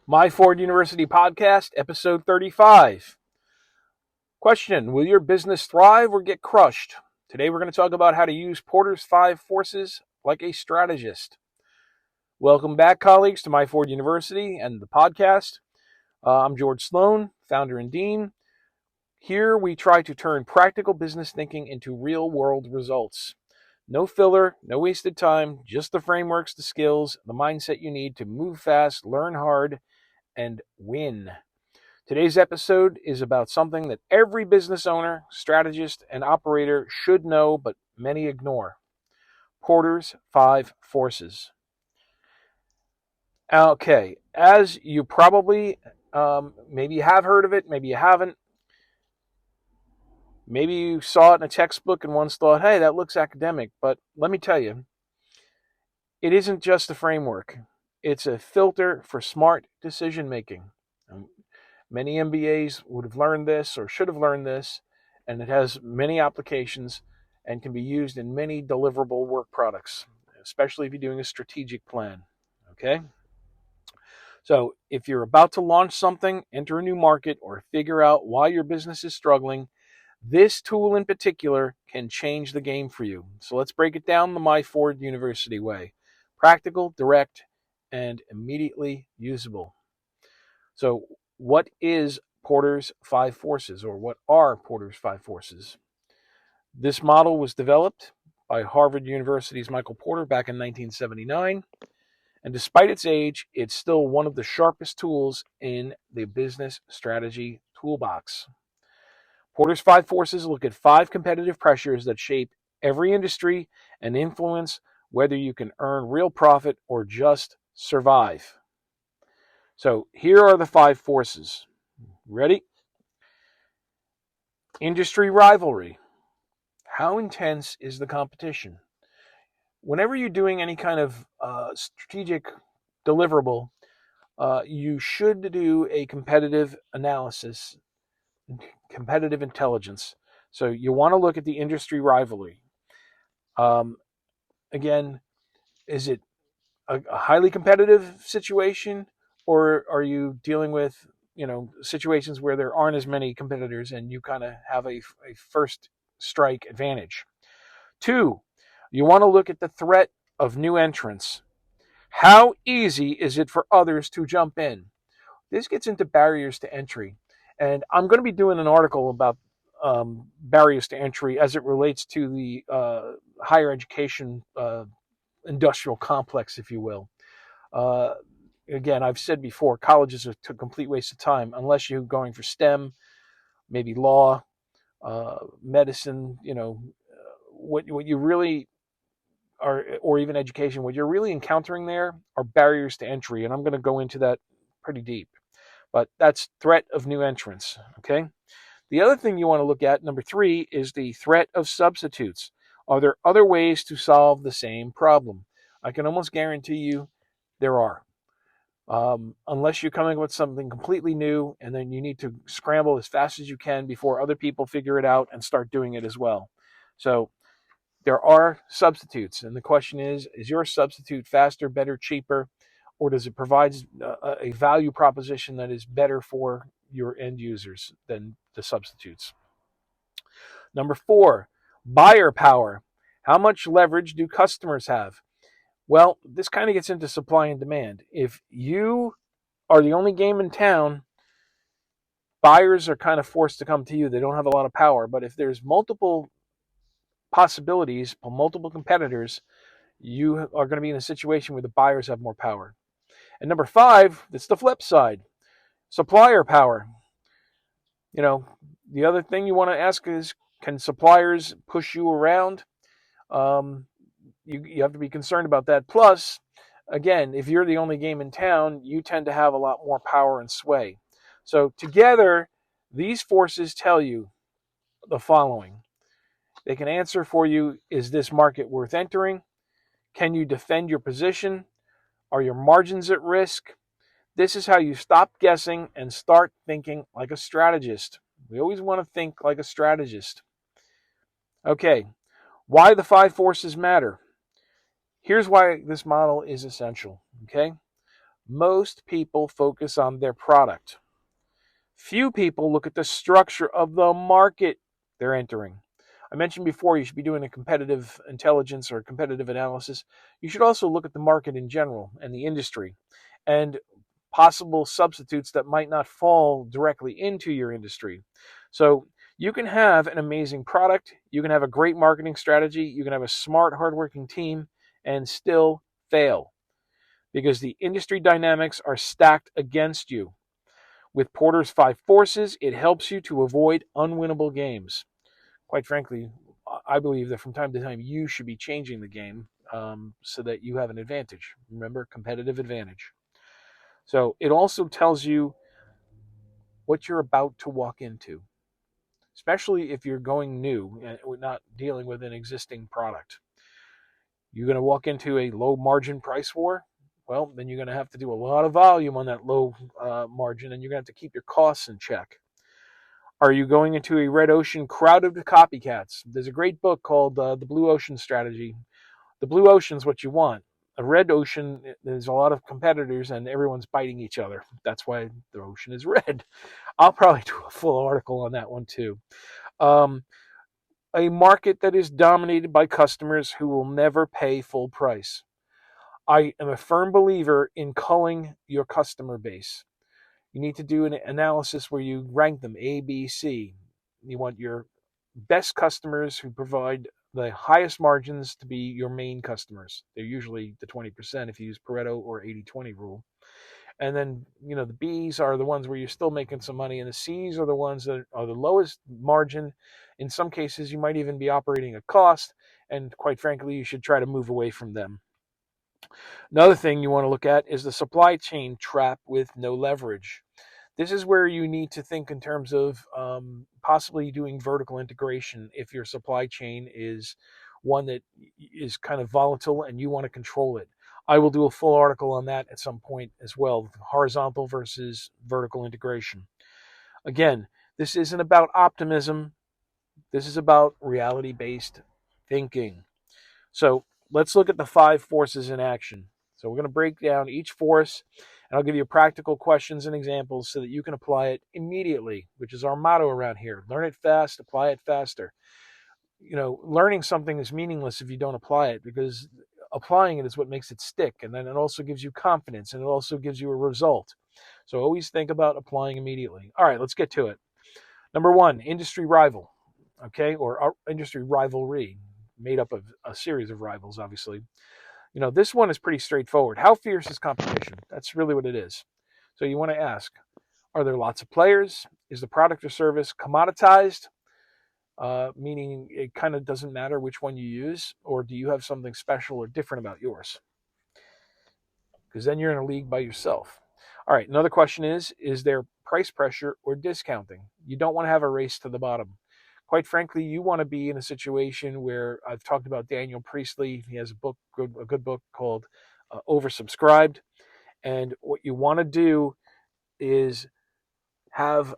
My Ford University Podcast, episode 35. Question: will your business thrive or get crushed? Today we're going to talk about how to use Porter's 5 forces like a strategist. Welcome back, colleagues, to My Ford University and the podcast. I'm George Sloan, founder and dean. Here we try to turn practical business thinking into real-world results. No filler, no wasted time, just the frameworks, the skills, the mindset you need to move fast, learn hard, and win. Today's episode is about something that every business owner, strategist, and operator should know, but many ignore. Porter's 5 forces. Okay, as you probably, maybe you have heard of it, maybe you haven't. Maybe you saw it in a textbook and once thought, hey, that looks academic. But let me tell you, it isn't just a framework. It's a filter for smart decision making. Many MBAs would have learned this or should have learned this, and it has many applications and can be used in many deliverable work products, especially if you're doing a strategic plan. Okay? So if you're about to launch something, enter a new market, or figure out why your business is struggling, this tool in particular can change the game for you. So let's break it down the My Ford University way. Practical, direct, and immediately usable. So what is Porter's 5 forces, or what are Porter's 5 forces? This model was developed by Harvard University's Michael Porter back in 1979, and despite its age, it's still one of the sharpest tools in the business strategy toolbox. Porter's 5 forces look at 5 competitive pressures that shape every industry and influence whether you can earn real profit or just survive. So here are the 5 forces. Ready? Industry rivalry. How intense is the competition? Whenever you're doing any kind of strategic deliverable, you should do a competitive analysis, competitive intelligence. So you want to look at the industry rivalry. Again, is it a highly competitive situation, or are you dealing with situations where there aren't as many competitors and you kind of have a first strike advantage? 2, you want to look at the threat of new entrants. How easy is it for others to jump in? This gets into barriers to entry, and I'm going to be doing an article about barriers to entry as it relates to the higher education industrial complex, if you will. Again, I've said before, college is a complete waste of time unless you're going for STEM, maybe law, medicine. What you really are, or even education. What you're really encountering there are barriers to entry, and I'm going to go into that pretty deep. But that's threat of new entrants. Okay. The other thing you want to look at, number 3, is the threat of substitutes. Are there other ways to solve the same problem? I can almost guarantee you there are. Unless you're coming up with something completely new, and then you need to scramble as fast as you can before other people figure it out and start doing it as well. So there are substitutes, and the question is your substitute faster, better, cheaper, or does it provide a value proposition that is better for your end users than the substitutes? Number 4, buyer power. How much leverage do customers have? Well, this kind of gets into supply and demand. If you are the only game in town, buyers are kind of forced to come to you. They don't have a lot of power. But if there's multiple possibilities, multiple competitors, you are going to be in a situation where the buyers have more power. And number 5, it's the flip side, supplier power. The other thing you want to ask is, can suppliers push you around? You have to be concerned about that. Plus, again, if you're the only game in town, you tend to have a lot more power and sway. So together, these forces tell you the following. They can answer for you, is this market worth entering? Can you defend your position? Are your margins at risk? This is how you stop guessing and start thinking like a strategist. We always want to think like a strategist. Okay, why the 5 forces matter. Here's why this model is essential, okay? Most people focus on their product. Few people look at the structure of the market they're entering. I mentioned before you should be doing a competitive intelligence or competitive analysis. You should also look at the market in general and the industry and possible substitutes that might not fall directly into your industry. So you can have an amazing product, you can have a great marketing strategy, you can have a smart, hardworking team, and still fail because the industry dynamics are stacked against you. With Porter's five forces, it helps you to avoid unwinnable games. Quite frankly, I believe that from time to time you should be changing the game so that you have an advantage. Remember, competitive advantage. So it also tells you what you're about to walk into, especially if you're going new and not dealing with an existing product. You're going to walk into a low margin price war. Well, then you're going to have to do a lot of volume on that low margin, and you're going to have to keep your costs in check. Are you going into a red ocean crowded with copycats? There's a great book called The Blue Ocean Strategy. The blue ocean is what you want. A red ocean, there's a lot of competitors and everyone's biting each other. That's why the ocean is red. I'll probably do a full article on that one too. A market that is dominated by customers who will never pay full price. I am a firm believer in culling your customer base. You need to do an analysis where you rank them A, B, C. You want your best customers who provide the highest margins to be your main customers. They're usually the 20% if you use Pareto or 80-20 rule. And then, the B's are the ones where you're still making some money, and the C's are the ones that are the lowest margin. In some cases, you might even be operating at cost, and quite frankly, you should try to move away from them. Another thing you want to look at is the supply chain trap with no leverage. This is where you need to think in terms of possibly doing vertical integration if your supply chain is one that is kind of volatile and you want to control it. I will do a full article on that at some point as well, horizontal versus vertical integration. Again, this isn't about optimism. This is about reality-based thinking. So let's look at the five forces in action. So we're going to break down each force, and I'll give you practical questions and examples so that you can apply it immediately, which is our motto around here. Learn it fast, apply it faster. Learning something is meaningless if you don't apply it, because applying it is what makes it stick, and then it also gives you confidence, and it also gives you a result. So always think about applying immediately. All right, let's get to it. Number one, industry rival, or industry rivalry, made up of a series of rivals, obviously. This one is pretty straightforward. How fierce is competition? That's really what it is. So you want to ask, are there lots of players? Is the product or service commoditized? Meaning it kind of doesn't matter which one you use, or do you have something special or different about yours? Because then you're in a league by yourself. All right, another question is there price pressure or discounting? You don't want to have a race to the bottom. Quite frankly, you want to be in a situation where I've talked about Daniel Priestley. He has a good book called Oversubscribed. And what you want to do is have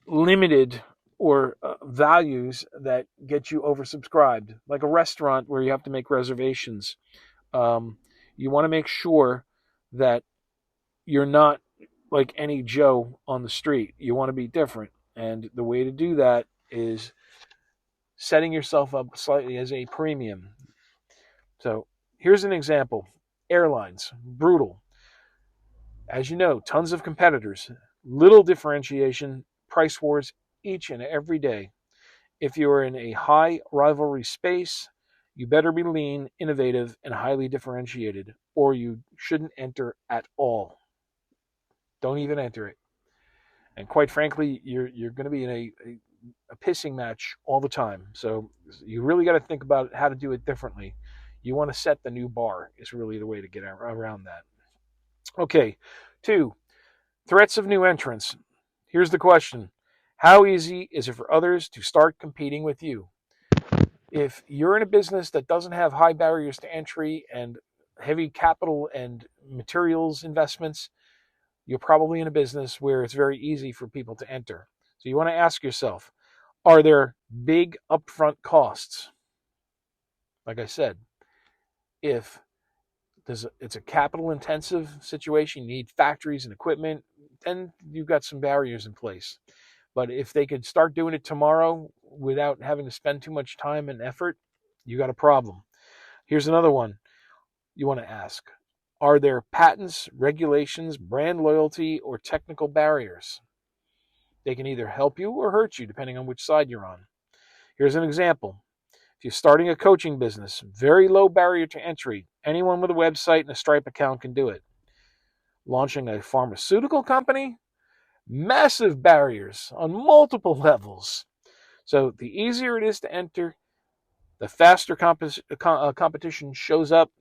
limited or values that get you oversubscribed, like a restaurant where you have to make reservations. You want to make sure that you're not like any Joe on the street. You want to be different. And the way to do that is setting yourself up slightly as a premium. So here's an example. Airlines, brutal. As you know, tons of competitors, little differentiation, price wars each and every day. If you're in a high rivalry space, you better be lean, innovative, and highly differentiated, or you shouldn't enter at all. Don't even enter it. And quite frankly, you're going to be in a pissing match all the time. So you really got to think about how to do it differently. You want to set the new bar is really the way to get around that. Okay, 2, threats of new entrants. Here's the question. How easy is it for others to start competing with you? If you're in a business that doesn't have high barriers to entry and heavy capital and materials investments, you're probably in a business where it's very easy for people to enter. So you want to ask yourself, are there big upfront costs? Like I said, if It's a capital intensive situation. You need factories and equipment. Then you've got some barriers in place. But if they could start doing it tomorrow without having to spend too much time and effort, you got a problem. Here's another one you want to ask. Are there patents, regulations, brand loyalty, or technical barriers? They can either help you or hurt you, depending on which side you're on. Here's an example. If you're starting a coaching business, very low barrier to entry. Anyone with a website and a Stripe account can do it. Launching a pharmaceutical company, massive barriers on multiple levels. So the easier it is to enter, the faster competition shows up,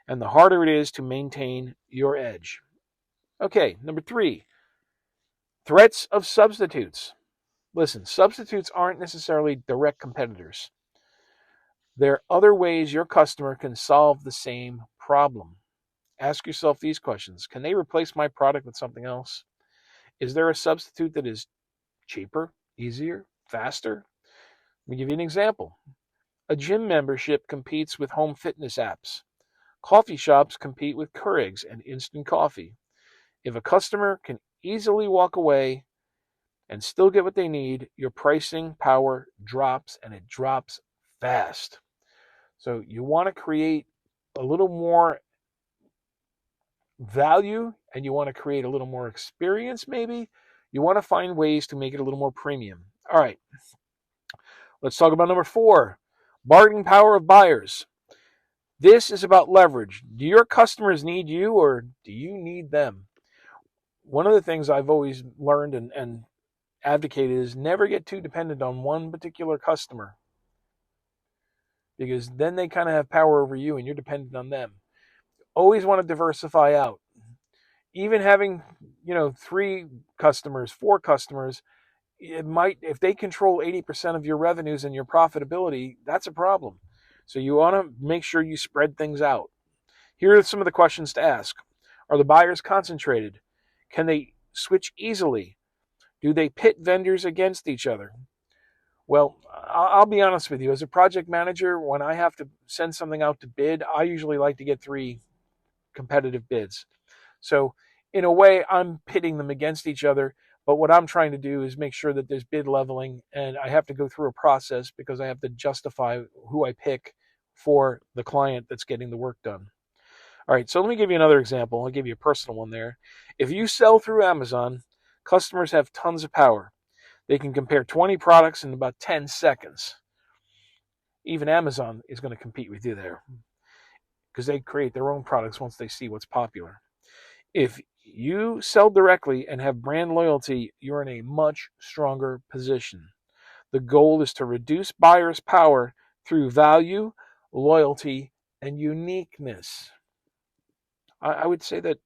and the harder it is to maintain your edge. Okay, number 3, threats of substitutes. Listen, substitutes aren't necessarily direct competitors. There are other ways your customer can solve the same problem. Ask yourself these questions. Can they replace my product with something else? Is there a substitute that is cheaper, easier, faster? Let me give you an example. A gym membership competes with home fitness apps. Coffee shops compete with Keurigs and instant coffee. If a customer can easily walk away and still get what they need, your pricing power drops, and it drops fast. So you want to create a little more value, and you want to create a little more experience maybe. You want to find ways to make it a little more premium. All right, let's talk about number 4, bargaining power of buyers. This is about leverage. Do your customers need you, or do you need them? One of the things I've always learned and advocated is never get too dependent on one particular customer, because then they kind of have power over you and you're dependent on them. Always want to diversify out. Even having, 3 customers, 4 customers, it might, if they control 80% of your revenues and your profitability, that's a problem. So you want to make sure you spread things out. Here are some of the questions to ask. Are the buyers concentrated? Can they switch easily? Do they pit vendors against each other? Well, I'll be honest with you. As a project manager, when I have to send something out to bid, I usually like to get 3 competitive bids. So in a way, I'm pitting them against each other. But what I'm trying to do is make sure that there's bid leveling, and I have to go through a process because I have to justify who I pick for the client that's getting the work done. All right, so let me give you another example. I'll give you a personal one there. If you sell through Amazon, customers have tons of power. They can compare 20 products in about 10 seconds. Even Amazon is going to compete with you there because they create their own products once they see what's popular. If you sell directly and have brand loyalty, you're in a much stronger position. The goal is to reduce buyers' power through value, loyalty, and uniqueness. I would say that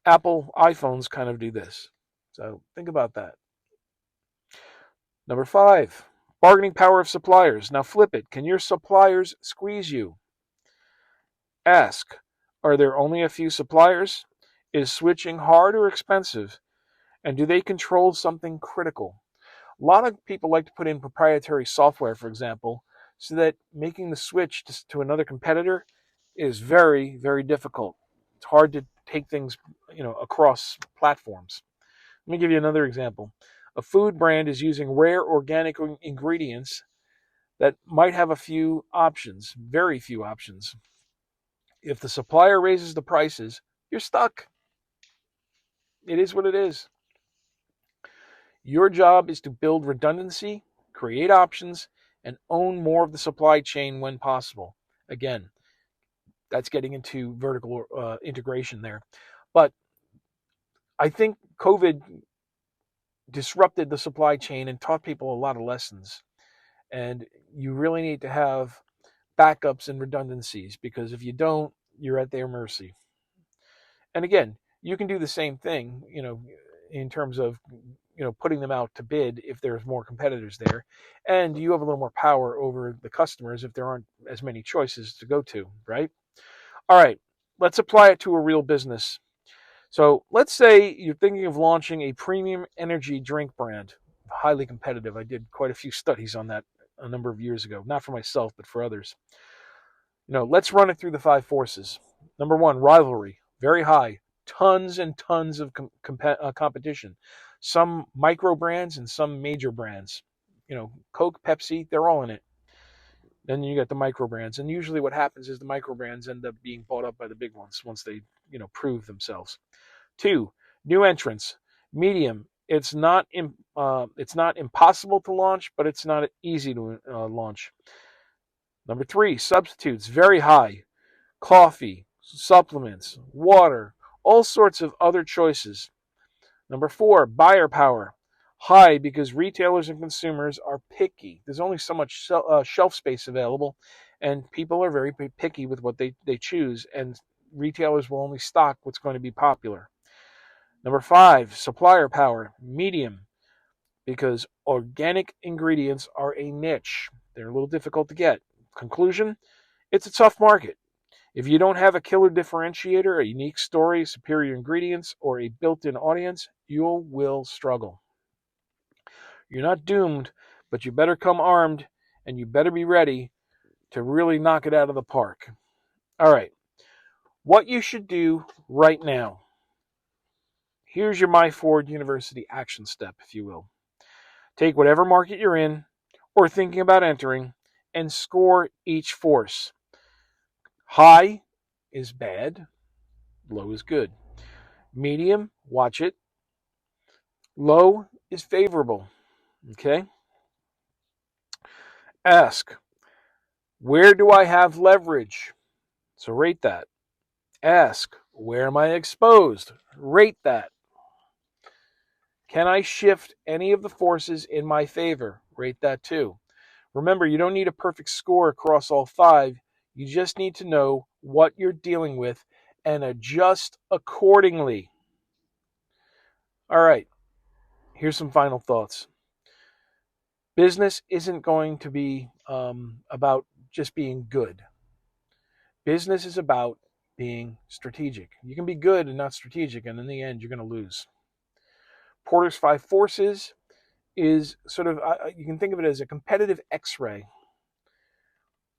Apple iPhones kind of do this. So think about that. Number 5, bargaining power of suppliers. Now flip it. Can your suppliers squeeze you? Ask, are there only a few suppliers? Is switching hard or expensive? And do they control something critical? A lot of people like to put in proprietary software, for example, so that making the switch to another competitor is very, very difficult. It's hard to take things, across platforms. Let me give you another example. A food brand is using rare organic ingredients that might have a few options, very few options. If the supplier raises the prices, you're stuck. It is what it is. Your job is to build redundancy, create options, and own more of the supply chain when possible. Again, that's getting into vertical integration there. But I think COVID disrupted the supply chain and taught people a lot of lessons. And you really need to have backups and redundancies, because if you don't, you're at their mercy. And again, you can do the same thing, in terms of, putting them out to bid if there's more competitors there. And you have a little more power over the customers if there aren't as many choices to go to, right? All right, let's apply it to a real business. So let's say you're thinking of launching a premium energy drink brand, highly competitive. I did quite a few studies on that a number of years ago, not for myself, but for others. Let's run it through the 5 forces. Number one, rivalry, very high. Tons and tons of competition. Some micro brands and some major brands. Coke, Pepsi, they're all in it. Then you get the micro brands, and usually what happens is the micro brands end up being bought up by the big ones once they, prove themselves. Two, new entrants, medium. It's not impossible to launch, but it's not easy to launch. Number three, substitutes, very high. Coffee, supplements, water, all sorts of other choices. Number four, buyer power, high because retailers and consumers are picky. There's only so much shelf space available, and people are very picky with what they choose, and retailers will only stock what's going to be popular. Number five, supplier power, medium, because organic ingredients are a niche. They're a little difficult to get. Conclusion, it's a tough market. If you don't have a killer differentiator, a unique story, superior ingredients, or a built-in audience, you will struggle. You're not doomed, but you better come armed, and you better be ready to really knock it out of the park. All right, what you should do right now. Here's your My Ford University action step, if you will. Take whatever market you're in or thinking about entering and score each force. High is bad, low is good. Medium, watch it. Low is favorable. Okay? Ask, where do I have leverage? So rate that. Ask, where am I exposed? Rate that. Can I shift any of the forces in my favor? Rate that too. Remember, you don't need a perfect score across all five. You just need to know what you're dealing with and adjust accordingly. All right, here's some final thoughts. Business isn't going to be about just being good. Business is about being strategic. You can be good and not strategic, and in the end, you're going to lose. Porter's Five Forces is sort of, you can think of it as a competitive x-ray.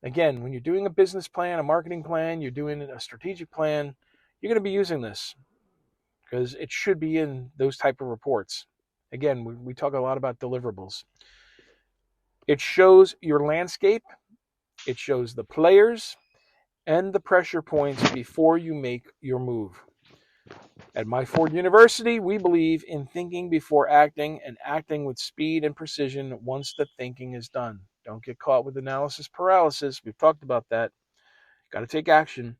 Again, when you're doing a business plan, a marketing plan, you're doing a strategic plan, you're going to be using this because it should be in those type of reports. Again, we talk a lot about deliverables. It shows your landscape, it shows the players and the pressure points before you make your move. At My Ford University, we believe in thinking before acting and acting with speed and precision once the thinking is done. Don't get caught with analysis paralysis. We've talked about that. Got to take action.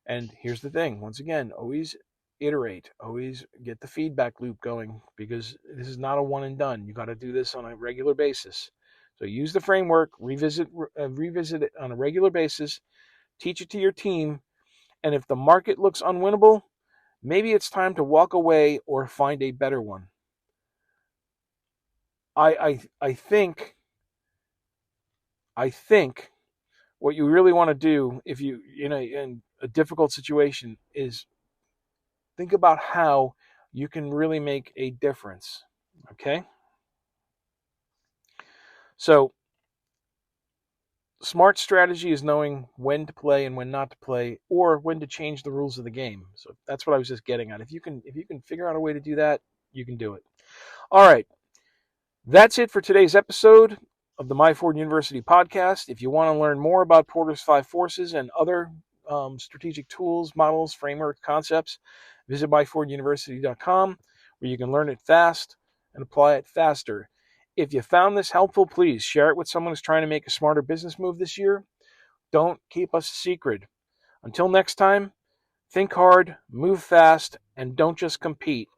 And here's the thing. Once again, always iterate. Always get the feedback loop going because this is not a one and done. You got to do this on a regular basis. So use the framework, revisit it on a regular basis, teach it to your team, and if the market looks unwinnable, maybe it's time to walk away or find a better one. I think what you really want to do if you in a difficult situation is think about how you can really make a difference. Okay? So smart strategy is knowing when to play and when not to play, or when to change the rules of the game. So that's what I was just getting at. If you can figure out a way to do that, you can do it. All right. That's it for today's episode of the My Ford University podcast. If you want to learn more about Porter's Five Forces and other strategic tools, models, framework, concepts, visit myforduniversity.com, where you can learn it fast and apply it faster. If you found this helpful, please share it with someone who's trying to make a smarter business move this year. Don't keep us a secret. Until next time, think hard, move fast, and don't just compete.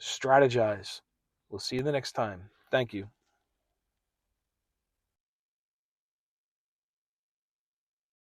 Strategize. We'll see you the next time. Thank you.